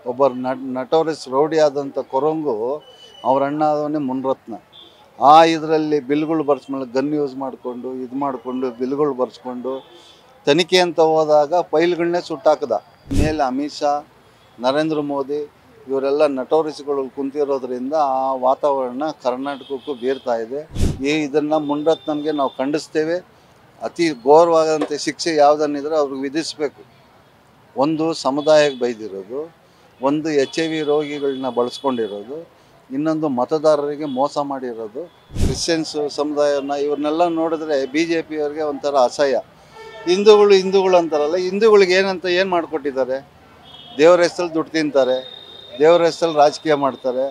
ಒಬ್ಬ ನಟೋರಿಸ್ ರೌಡಿ ಆದಂಥ ಕೊರಂಗು ಅವ್ರ ಅಣ್ಣ ಆದವನೇ ಮುನ್ರತ್ನ. ಆ ಇದರಲ್ಲಿ ಬಿಲ್ಗಳು ಬರ್ಸ್ಮೇಲೆ ಗನ್ ಯೂಸ್ ಮಾಡಿಕೊಂಡು ಮಾಡಿಕೊಂಡು ಬಿಲ್ಗಳು ಬರ್ಸ್ಕೊಂಡು ತನಿಖೆ ಅಂತ ಹೋದಾಗ ಫೈಲ್ಗಳನ್ನೇ ಸುಟ್ಟಾಕದ. ಮೇಲೆ ಅಮಿತ್ ಶಾ, ನರೇಂದ್ರ ಮೋದಿ ಇವರೆಲ್ಲ ನಟೋರಿಸ್ಗಳು ಕುಂತಿರೋದ್ರಿಂದ ಆ ವಾತಾವರಣ ಕರ್ನಾಟಕಕ್ಕೂ ಬೀರ್ತಾ ಇದೆ. ಇದನ್ನು ಮುನ್ರತ್ನಂಗೆ ನಾವು ಖಂಡಿಸ್ತೇವೆ. ಅತಿ ಘೋರವಾದಂಥ ಶಿಕ್ಷೆ ಯಾವುದನ್ನಿದ್ರೆ ಅವ್ರಿಗೆ ವಿಧಿಸಬೇಕು. ಒಂದು ಸಮುದಾಯಕ್ಕೆ ಬೈದಿರೋದು, ಒಂದು HIV ರೋಗಿಗಳನ್ನ ಬಳಸ್ಕೊಂಡಿರೋದು, ಇನ್ನೊಂದು ಮತದಾರರಿಗೆ ಮೋಸ ಮಾಡಿರೋದು. ಕ್ರಿಶ್ಚಿಯನ್ಸು ಸಮುದಾಯನ ಇವ್ರನ್ನೆಲ್ಲ ನೋಡಿದ್ರೆ BJP ಅವ್ರಿಗೆ ಒಂಥರ ಅಸಹ್ಯ. ಹಿಂದೂಗಳು ಅಂತಾರಲ್ಲ, ಹಿಂದೂಗಳಿಗೆ ಏನು ಮಾಡಿಕೊಟ್ಟಿದ್ದಾರೆ? ದೇವರ ಹೆಸರಲ್ಲಿ ದುಡ್ಡು ತಿಂತಾರೆ, ದೇವರ ಹೆಸರಲ್ಲಿ ರಾಜಕೀಯ ಮಾಡ್ತಾರೆ.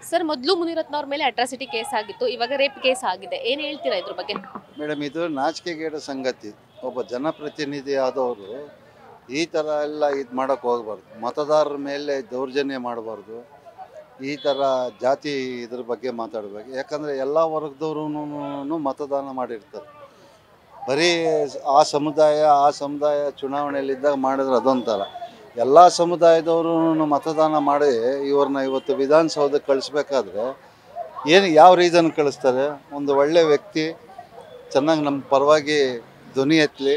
ಸರ್, ಮೊದಲು ಮುನಿರತ್ನ ಅವ್ರ ಮೇಲೆ ಅಟ್ರಾಸಿಟಿ ಕೇಸ್ ಆಗಿತ್ತು, ಇವಾಗ ರೇಪ್ ಕೇಸ್ ಆಗಿದೆ. ಏನು ಹೇಳ್ತೀರಾ ಇದ್ರ ಬಗ್ಗೆ? ಮೇಡಮ್, ಇದು ನಾಚಿಕೆಗೇಡ ಸಂಗತಿ. ಒಬ್ಬ ಜನಪ್ರತಿನಿಧಿ ಆದವರು ಈ ಥರ ಎಲ್ಲ ಇದು ಮಾಡೋಕ್ಕೆ ಹೋಗಬಾರ್ದು. ಮತದಾರರ ಮೇಲೆ ದೌರ್ಜನ್ಯ ಮಾಡಬಾರ್ದು. ಈ ಥರ ಜಾತಿ ಇದ್ರ ಬಗ್ಗೆ ಮಾತಾಡಬೇಕು. ಯಾಕಂದರೆ ಎಲ್ಲ ವರ್ಗದವ್ರೂ ಮತದಾನ ಮಾಡಿರ್ತಾರೆ. ಬರೀ ಆ ಸಮುದಾಯ ಚುನಾವಣೆಯಲ್ಲಿದ್ದಾಗ ಮಾಡಿದ್ರೆ ಅದೊಂಥರ. ಎಲ್ಲ ಸಮುದಾಯದವರು ಮತದಾನ ಮಾಡಿ ಇವ್ರನ್ನ ಇವತ್ತು ವಿಧಾನಸೌಧಕ್ಕೆ ಕಳಿಸ್ಬೇಕಾದ್ರೆ ಯಾವ ರೀಸನ್ ಕಳಿಸ್ತಾರೆ? ಒಂದು ಒಳ್ಳೆ ವ್ಯಕ್ತಿ ಚೆನ್ನಾಗಿ ನಮ್ಮ ಪರವಾಗಿ ಧ್ವನಿ ಎತ್ತಲಿ,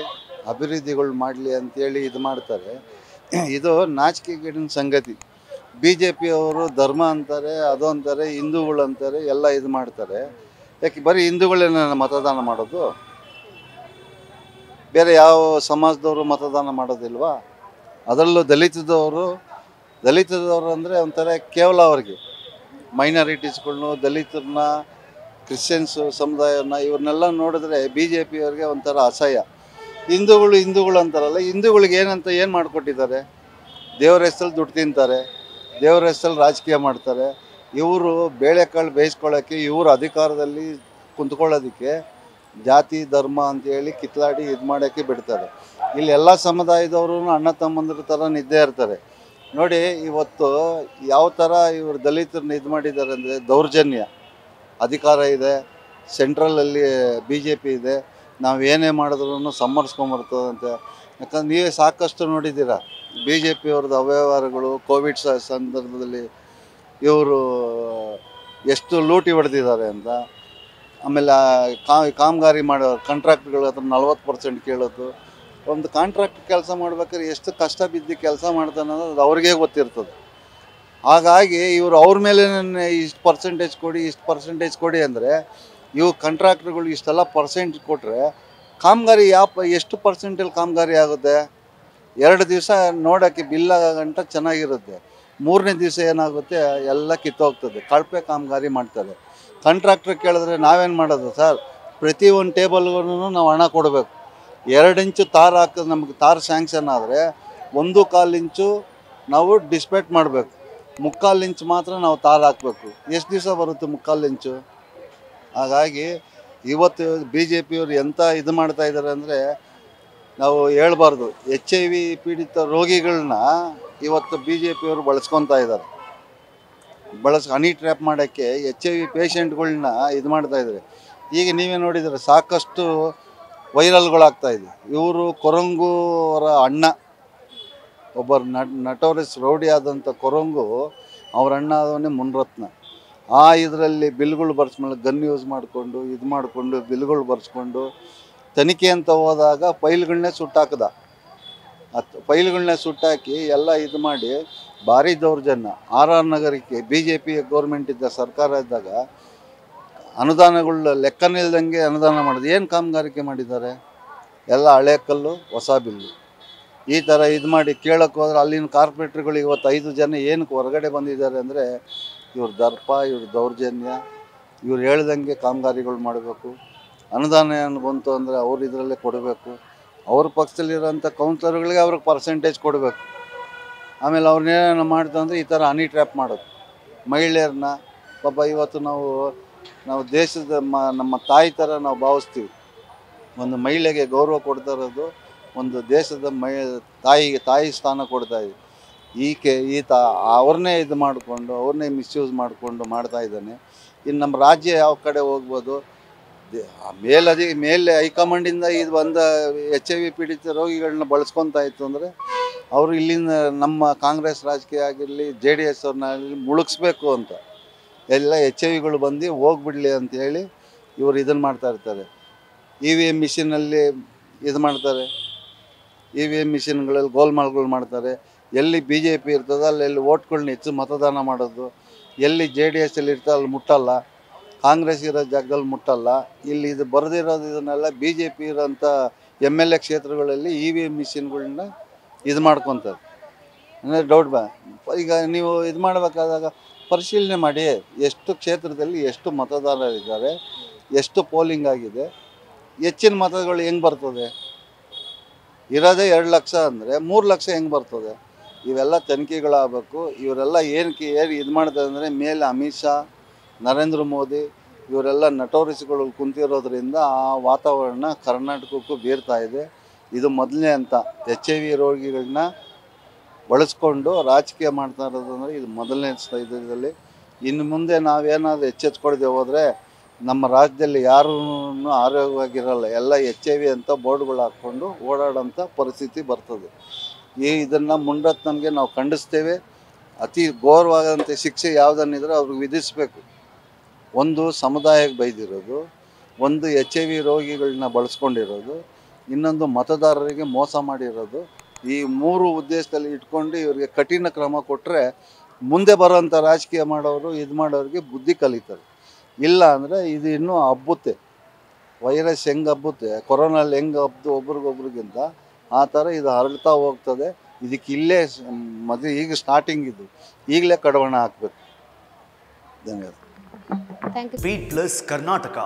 ಅಭಿವೃದ್ಧಿಗಳು ಮಾಡಲಿ ಅಂತೇಳಿ ಇದು ಮಾಡ್ತಾರೆ. ಇದು ನಾಚಿಕೆಗೇಡಿನ ಸಂಗತಿ. BJP ಅವರು ಧರ್ಮ ಅಂತಾರೆ, ಅದು ಅಂತಾರೆ, ಹಿಂದೂಗಳು ಅಂತಾರೆ, ಎಲ್ಲ ಇದು ಮಾಡ್ತಾರೆ. ಯಾಕೆ ಬರೀ ಹಿಂದೂಗಳೇನ ಮತದಾನ ಮಾಡೋದು? ಬೇರೆ ಯಾವ ಸಮಾಜದವರು ಮತದಾನ ಮಾಡೋದಿಲ್ವಾ? ಅದರಲ್ಲೂ ದಲಿತದವರು ಅಂದರೆ ಒಂಥರ ಕೇವಲ ಅವ್ರಿಗೆ ಮೈನಾರಿಟೀಸ್ಗಳ್ನು, ದಲಿತರನ್ನ, ಕ್ರಿಶ್ಚಿಯನ್ಸು ಸಮುದಾಯನ ಇವ್ರನ್ನೆಲ್ಲ ನೋಡಿದ್ರೆ BJP ಅವ್ರಿಗೆ ಒಂಥರ ಅಸಹ್ಯ. ಹಿಂದೂಗಳು ಅಂತಾರಲ್ಲ, ಹಿಂದೂಗಳಿಗೆ ಏನು ಮಾಡಿಕೊಟ್ಟಿದ್ದಾರೆ? ದೇವರ ಹೆಸರಲ್ಲಿ ದುಡ್ಡು ತಿಂತಾರೆ, ದೇವರ ಹೆಸರಲ್ಲಿ ರಾಜಕೀಯ ಮಾಡ್ತಾರೆ. ಇವರು ಬೇಳೆಕಾಳು ಬೇಯಿಸ್ಕೊಳ್ಳೋಕ್ಕೆ, ಇವರು ಅಧಿಕಾರದಲ್ಲಿ ಕುಂತ್ಕೊಳ್ಳೋದಕ್ಕೆ ಜಾತಿ ಧರ್ಮ ಅಂತೇಳಿ ಕಿತ್ಲಾಡಿ ಇದು ಮಾಡೋಕ್ಕೆ ಬಿಡ್ತಾರೆ. ಇಲ್ಲಿ ಎಲ್ಲ ಸಮುದಾಯದವರು ಅಣ್ಣ ತಮ್ಮಂದ್ರ ಥರ ನಿದ್ದೆ ಇರ್ತಾರೆ. ನೋಡಿ, ಇವತ್ತು ಯಾವ ಥರ ಇವರು ದಲಿತರನ್ನ ಇದು ಮಾಡಿದ್ದಾರೆ ಅಂದರೆ ದೌರ್ಜನ್ಯ. ಅಧಿಕಾರ ಇದೆ, ಸೆಂಟ್ರಲಲ್ಲಿ BJP ಇದೆ, ನಾವು ಏನೇ ಮಾಡಿದ್ರೂ ಸಮರ್ಸ್ಕೊಂಬರ್ತದಂತೆ. ಯಾಕಂದ್ರೆ ನೀವೇ ಸಾಕಷ್ಟು ನೋಡಿದ್ದೀರ BJP ಅವ್ರದ್ದು ಅವ್ಯವಹಾರಗಳು. ಕೋವಿಡ್ ಸಂದರ್ಭದಲ್ಲಿ ಇವರು ಎಷ್ಟು ಲೂಟಿ ಹೊಡೆದಿದ್ದಾರೆ ಅಂತ. ಆಮೇಲೆ ಕಾಮಗಾರಿ ಮಾಡೋ ಕಾಂಟ್ರಾಕ್ಟ್ಗಳ ಹತ್ರ 40% ಕೇಳೋದು. ಒಂದು ಕಾಂಟ್ರಾಕ್ಟ್ ಕೆಲಸ ಮಾಡ್ಬೇಕಾದ್ರೆ ಎಷ್ಟು ಕಷ್ಟ ಬಿದ್ದು ಕೆಲಸ ಮಾಡ್ತಾನೆ ಅನ್ನೋದು ಅವ್ರಿಗೆ ಗೊತ್ತಿರ್ತದೆ. ಹಾಗಾಗಿ ಇವರು ಅವ್ರ ಮೇಲೆ ಇಷ್ಟು ಪರ್ಸೆಂಟೇಜ್ ಕೊಡಿ ಅಂದರೆ ಇವು ಕಾಂಟ್ರಾಕ್ಟ್ರುಗಳು ಇಷ್ಟೆಲ್ಲ ಪರ್ಸೆಂಟ್ ಕೊಟ್ಟರೆ ಕಾಮಗಾರಿ ಎಷ್ಟು ಪರ್ಸೆಂಟಲ್ಲಿ ಕಾಮಗಾರಿ ಆಗುತ್ತೆ? 2 ದಿವಸ ನೋಡೋಕ್ಕೆ ಬಿಲ್ ಆಗಂಟ ಚೆನ್ನಾಗಿರುತ್ತೆ. 3ನೇ ದಿವಸ ಏನಾಗುತ್ತೆ, ಎಲ್ಲ ಕಿತ್ತೋಗ್ತದೆ. ಕಳಪೆ ಕಾಮಗಾರಿ ಮಾಡ್ತಾರೆ. ಕಾಂಟ್ರಾಕ್ಟ್ರ್ ಕೇಳಿದ್ರೆ ನಾವೇನು ಮಾಡೋದು ಸರ್? ಪ್ರತಿ ಒಂದು ಟೇಬಲ್ಗೂ ನಾವು ಹಣ ಕೊಡಬೇಕು. 2 ಇಂಚು ತಾರು ಹಾಕಿದ್ರೆ ನಮಗೆ ತಾರು ಸ್ಯಾಂಕ್ಷನ್ ಆದರೆ 1.25 ಇಂಚು ನಾವು ಡಿಸ್ಪ್ಯಾಚ್ ಮಾಡಬೇಕು. 3/4 ಇಂಚು ಮಾತ್ರ ನಾವು ತಾರು ಹಾಕಬೇಕು. ಎಷ್ಟು ದಿವಸ ಬರುತ್ತೆ 3/4 ಇಂಚು? ಹಾಗಾಗಿ ಇವತ್ತು BJP ಅವರು ಎಂಥ ಇದು ಮಾಡ್ತಾ ಇದ್ದಾರೆ ಅಂದರೆ ನಾವು ಹೇಳ್ಬಾರ್ದು. HIV ಪೀಡಿತ ರೋಗಿಗಳನ್ನ ಇವತ್ತು BJP ಅವರು ಬಳಸ್ಕೊತಾ ಇದ್ದಾರೆ. ಹನಿ ಟ್ರ್ಯಾಪ್ ಮಾಡೋಕ್ಕೆ HIV ಪೇಷಂಟ್ಗಳನ್ನ ಇದು ಮಾಡ್ತಾಯಿದ್ದಾರೆ. ಈಗ ನೀವೇ ನೋಡಿದರೆ ಸಾಕಷ್ಟು ವೈರಲ್ಗಳಾಗ್ತಾಯಿದೆ. ಇವರು ಕೊರಂಗು ಅವರ ಅಣ್ಣ, ಒಬ್ಬ ನಟೋರಿಸ್ ರೌಡಿ ಆದಂಥ ಕೊರಂಗು ಅವ್ರ ಅಣ್ಣ ಆದವನೇ ಮುನ್ರತ್ನ. ಆ ಇದರಲ್ಲಿ ಬಿಲ್ಗಳು ಬರ್ಸ್ಮೇಲೆ ಗನ್ ಯೂಸ್ ಮಾಡಿಕೊಂಡು ಮಾಡಿಕೊಂಡು ಬಿಲ್ಗಳು ಬರ್ಸ್ಕೊಂಡು ತನಿಖೆ ಅಂತ ಹೋದಾಗ ಫೈಲ್ಗಳನ್ನೇ ಸುಟ್ಟಾಕದ. ಫೈಲ್ಗಳನ್ನೇ ಸುಟ್ಟಾಕಿ ಎಲ್ಲ ಇದು ಮಾಡಿ ಭಾರಿ ದೌರ್ಜನ್ಯ. RR ನಗರಕ್ಕೆ BJP ಗೌರ್ಮೆಂಟ್ ಇದ್ದ ಸರ್ಕಾರ ಇದ್ದಾಗ ಅನುದಾನಗಳು ಲೆಕ್ಕನಿಲ್ದಂಗೆ ಅನುದಾನ ಮಾಡೋದು. ಏನು ಕಾಮಗಾರಿಕೆ ಮಾಡಿದ್ದಾರೆ? ಎಲ್ಲ ಹಳೆ ಕಲ್ಲು ಹೊಸ ಬಿಲ್ಲು. ಈ ಥರ ಇದು ಮಾಡಿ ಕೇಳೋಕ್ಕೆ ಹೋದ್ರೆ ಅಲ್ಲಿನ ಕಾರ್ಪೊರೇಟ್ರುಗಳು ಇವತ್ತು 5 ಜನ ಏನಕ್ಕೆ ಹೊರಗಡೆ ಬಂದಿದ್ದಾರೆ ಅಂದರೆ ಇವ್ರ ದರ್ಪ, ಇವ್ರ ದೌರ್ಜನ್ಯ. ಇವ್ರು ಹೇಳ್ದಂಗೆ ಕಾಮಗಾರಿಗಳು ಮಾಡಬೇಕು. ಅನುದಾನ ಏನು ಬಂತು ಅಂದರೆ ಅವ್ರು ಇದರಲ್ಲೇ ಕೊಡಬೇಕು. ಅವ್ರ ಪಕ್ಷದಲ್ಲಿರೋಂಥ ಕೌನ್ಸಿಲರ್ಗಳಿಗೆ ಅವ್ರಿಗೆ ಪರ್ಸೆಂಟೇಜ್ ಕೊಡಬೇಕು. ಆಮೇಲೆ ಅವ್ರನ್ನೇನೇನು ಮಾಡ್ತಾ ಅಂದರೆ ಈ ಥರ ಹನಿ ಟ್ರ್ಯಾಪ್ ಮಾಡೋದು ಮಹಿಳೆಯರನ್ನ. ಪಾಪ ಇವತ್ತು ನಾವು ದೇಶದ ನಮ್ಮ ತಾಯಿ ಥರ ನಾವು ಭಾವಿಸ್ತೀವಿ. ಒಂದು ಮಹಿಳೆಗೆ ಗೌರವ ಕೊಡ್ತಾ ಇರೋದು, ಒಂದು ದೇಶದ ತಾಯಿ ಸ್ಥಾನ ಕೊಡ್ತಾಯಿದ್ವಿ. ಅವ್ರನ್ನೇ ಇದು ಮಾಡಿಕೊಂಡು ಅವ್ರನ್ನೇ ಮಿಸ್ಯೂಸ್ ಮಾಡಿಕೊಂಡು ಮಾಡ್ತಾಯಿದ್ದಾನೆ. ಇನ್ನು ನಮ್ಮ ರಾಜ್ಯ ಯಾವ ಕಡೆ ಹೋಗ್ಬೋದು? ಮೇಲೆ ಹೈಕಮಾಂಡಿಂದ ಇದು ಬಂದ HIV ಪೀಡಿತ ರೋಗಿಗಳನ್ನ ಬಳಸ್ಕೊತಾ ಇತ್ತು ಅಂದರೆ ಅವರು ಇಲ್ಲಿಂದ ನಮ್ಮ ಕಾಂಗ್ರೆಸ್ ರಾಜಕೀಯ ಆಗಿರಲಿ JDS ಅವ್ರನ್ನ ಮುಳುಗಿಸ್ಬೇಕು ಅಂತ ಎಲ್ಲ HIV ಬಂದು ಹೋಗ್ಬಿಡಲಿ ಅಂತೇಳಿ ಇವರು ಇದನ್ನು ಮಾಡ್ತಾ ಇರ್ತಾರೆ. EVM ಮಿಷಿನಲ್ಲಿ ಇದು ಮಾಡ್ತಾರೆ, EVM ಮಿಷಿನ್ಗಳಲ್ಲಿ ಗೋಲ್ಮಾಲ್ಗಳು ಮಾಡ್ತಾರೆ. ಎಲ್ಲಿ BJP ಇರ್ತದೆ ಅಲ್ಲಿ ಓಟ್ಗಳನ್ನ ಹೆಚ್ಚು ಮತದಾನ ಮಾಡೋದು, ಎಲ್ಲಿ JDS ಅಲ್ಲಿ ಇರ್ತದೆ ಅಲ್ಲಿ ಮುಟ್ಟಲ್ಲ, ಕಾಂಗ್ರೆಸ್ ಇರೋ ಜಾಗದಲ್ಲಿ ಮುಟ್ಟಲ್ಲ. ಇಲ್ಲಿ ಇದು ಬರೆದಿರೋದು ಇದನ್ನೆಲ್ಲ BJP ಇರೋಂಥ MLA ಕ್ಷೇತ್ರಗಳಲ್ಲಿ EVM ಮಿಷಿನ್ಗಳನ್ನ ಇದು ಮಾಡ್ಕೊತಾರೆ. ಅಂದರೆ ಡೌಟ್ ಈಗ ನೀವು ಇದು ಮಾಡಬೇಕಾದಾಗ ಪರಿಶೀಲನೆ ಮಾಡಿ ಎಷ್ಟು ಕ್ಷೇತ್ರದಲ್ಲಿ ಎಷ್ಟು ಮತದಾರರಿದ್ದಾರೆ, ಎಷ್ಟು ಪೋಲಿಂಗ್ ಆಗಿದೆ, ಹೆಚ್ಚಿನ ಮತಗಳು ಹೆಂಗೆ ಬರ್ತದೆ. ಇರೋದೇ 2 ಲಕ್ಷ ಅಂದರೆ 3 ಲಕ್ಷ ಹೆಂಗೆ ಬರ್ತದೆ. ಇವೆಲ್ಲ ತನಿಖೆಗಳಾಗಬೇಕು. ಇವರೆಲ್ಲ ಏನು ಇದು ಮಾಡ್ತಾರೆ ಅಂದರೆ ಮೇಲೆ ಅಮಿತ್ ಶಾ, ನರೇಂದ್ರ ಮೋದಿ ಇವರೆಲ್ಲ ನಟೋರಿಸ್ಗಳು ಕುಂತಿರೋದ್ರಿಂದ ಆ ವಾತಾವರಣ ಕರ್ನಾಟಕಕ್ಕೂ ಬೀರ್ತಾ ಇದೆ. ಇದು ಮೊದಲನೇ ಅಂತ HIV ರೋಗಿಗಳನ್ನ ಬಳಸ್ಕೊಂಡು ರಾಜಕೀಯ ಮಾಡ್ತಾ ಇರೋದು ಅಂದರೆ ಇದು ಮೊದಲನೇ ಇದರಲ್ಲಿ. ಇನ್ನು ಮುಂದೆ ನಾವೇನಾದರೂ ಎಚ್ಚೆತ್ಕೊಳ್ದೆ ಹೋದರೆ ನಮ್ಮ ರಾಜ್ಯದಲ್ಲಿ ಯಾರೂ ಆರೋಗ್ಯವಾಗಿರಲ್ಲ. ಎಲ್ಲ HIV ಅಂತ ಬೋರ್ಡ್ಗಳು ಹಾಕ್ಕೊಂಡು ಓಡಾಡೋಂಥ ಪರಿಸ್ಥಿತಿ ಬರ್ತದೆ. ಇದನ್ನು ಮುಂಡತ್ತನಿಗೆ ನಾವು ಖಂಡಿಸ್ತೇವೆ. ಅತಿ ಘೋರವಾದಂಥ ಶಿಕ್ಷೆ ಯಾವುದನ್ನಿದ್ರೆ ಅವ್ರಿಗೆ ವಿಧಿಸಬೇಕು. ಒಂದು ಸಮುದಾಯಕ್ಕೆ ಬೈದಿರೋದು, ಒಂದು HIV ರೋಗಿಗಳನ್ನ ಬಳಸ್ಕೊಂಡಿರೋದು, ಇನ್ನೊಂದು ಮತದಾರರಿಗೆ ಮೋಸ ಮಾಡಿರೋದು. ಈ 3 ಉದ್ದೇಶದಲ್ಲಿ ಇಟ್ಕೊಂಡು ಇವರಿಗೆ ಕಠಿಣ ಕ್ರಮ ಕೊಟ್ಟರೆ ಮುಂದೆ ಬರೋಂಥ ರಾಜಕೀಯ ಮಾಡೋರು ಇದು ಮಾಡೋರಿಗೆ ಬುದ್ಧಿ ಕಲಿತಾರೆ. ಇಲ್ಲ ಅಂದರೆ ಇದು ಇನ್ನೂ ಹಬ್ಬುತ್ತೆ. ವೈರಸ್ ಹೆಂಗೆ ಹಬ್ಬುತ್ತೆ, ಕೊರೋನಲ್ಲಿ ಹೆಂಗೆ ಹಬ್ಬದು ಒಬ್ರಿಗೊಬ್ರಿಗಿಂತ ಆ ಥರ ಇದು ಹರಡ್ತಾ ಹೋಗ್ತದೆ. ಇದಕ್ಕೆ ಇಲ್ಲೇ ಈಗ ಸ್ಟಾರ್ಟಿಂಗ್ ಇದು, ಈಗಲೇ ಕಡಿವಾಣ ಹಾಕಬೇಕು. ಧನ್ಯವಾದ. Thank you. Beat plus Karnataka.